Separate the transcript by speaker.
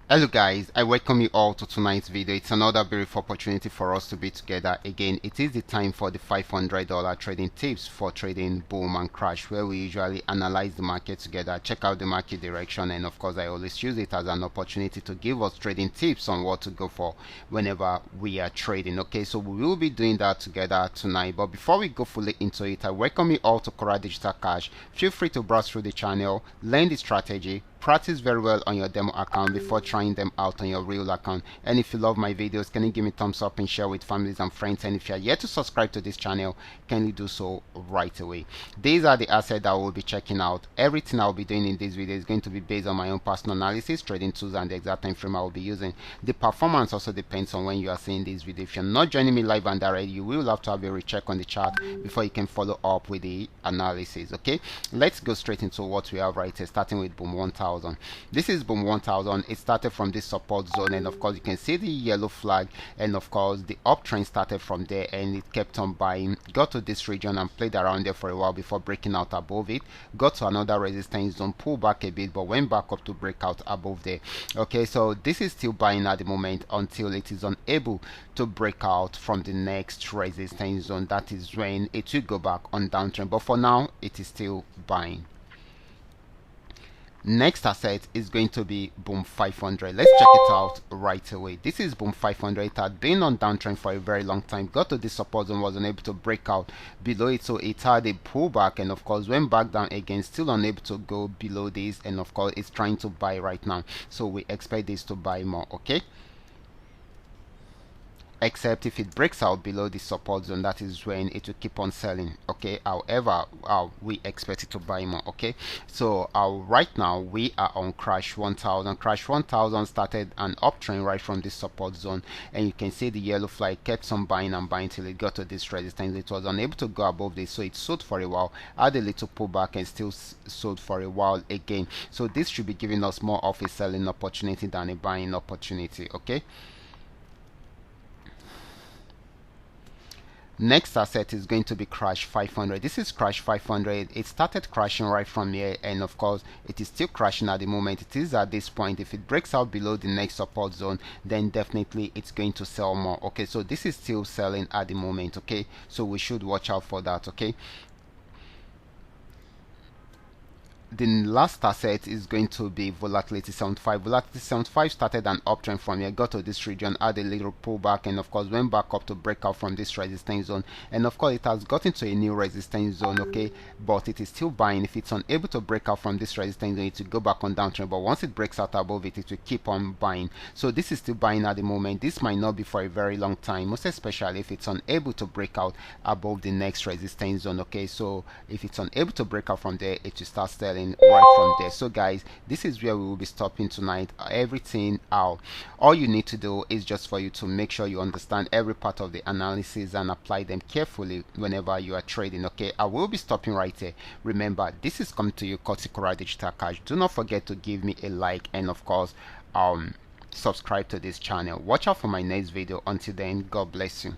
Speaker 1: Hello guys, I welcome you all to tonight's video. It's another beautiful opportunity for us to be together again. It is the time for the $500 trading tips for trading boom and crash, where we usually analyze the market together, check out the market direction, and of course I always use it as an opportunity to give us trading tips on what to go for whenever we are trading. Okay, so we will be doing that together tonight, but before we go fully into it, I welcome you all to Qora Digital Cash. Feel free to browse through the channel, learn the strategy, practice very well on your demo account before trying them out on your real account. And if you love my videos, can you give me a thumbs up and share with families and friends? And if you are yet to subscribe to this channel, can you do so right away? These are the assets that we'll be checking out. Everything I'll be doing in this video is going to be based on my own personal analysis, trading tools, and the exact time frame I will be using. The performance also depends on when you are seeing this video. If you're not joining me live and direct, you will have to have a recheck on the chart before you can follow up with the analysis. Okay, let's go straight into what we have right here, starting with boom 1000. This is boom 1000. It started from this support zone, and of course you can see the yellow flag, and of course the uptrend started from there and it kept on buying, got to this region and played around there for a while before breaking out above it, got to another resistance zone, pulled back a bit, but went back up to break out above there. Okay, so this is still buying at the moment until it is unable to break out from the next resistance zone. That is when it will go back on downtrend, but for now it is still buying. Next asset is going to be boom 500. Let's check it out right away. This is boom 500. It had been on downtrend for a very long time, got to this support zone, was unable to break out below it, so it had a pullback and of course went back down again, still unable to go below this, and of course it's trying to buy right now, so we expect this to buy more. Okay, except if it breaks out below the support zone, that is when it will keep on selling. Okay, however, we expect it to buy more. Okay, so right now we are on crash 1000. Crash 1000 started an uptrend right from this support zone, and you can see the yellow flag kept on buying and buying till it got to this resistance. It was unable to go above this, so it sold for a while, had a little pullback, and still sold for a while again. So this should be giving us more of a selling opportunity than a buying opportunity. Okay, next asset is going to be crash 500. This is crash 500. It started crashing right from here, and of course it is still crashing at the moment. It is at this point. If it breaks out below the next support zone, then definitely it's going to sell more. Okay, so this is still selling at the moment. Okay, so we should watch out for that. Okay, the last asset is going to be volatility 75. Volatility 75 started an uptrend from here, got to this region, had a little pullback, and of course went back up to break out from this resistance zone, and of course it has gotten to a new resistance zone. Okay, but it is still buying. If it's unable to break out from this resistance zone, it will go back on downtrend, but once it breaks out above it, it will keep on buying. So this is still buying at the moment. This might not be for a very long time, most especially if it's unable to break out above the next resistance zone. Okay, so if it's unable to break out from there, it will start selling right from there. So guys, this is where we will be stopping tonight. Everything out, all you need to do is just for you to make sure you understand every part of the analysis and apply them carefully whenever you are trading. Okay, I will be stopping right here. Remember, this is coming to you courtesy Qora Digital Cash. Do not forget to give me a like, and of course subscribe to this channel. Watch out for my next video. Until then, God bless you.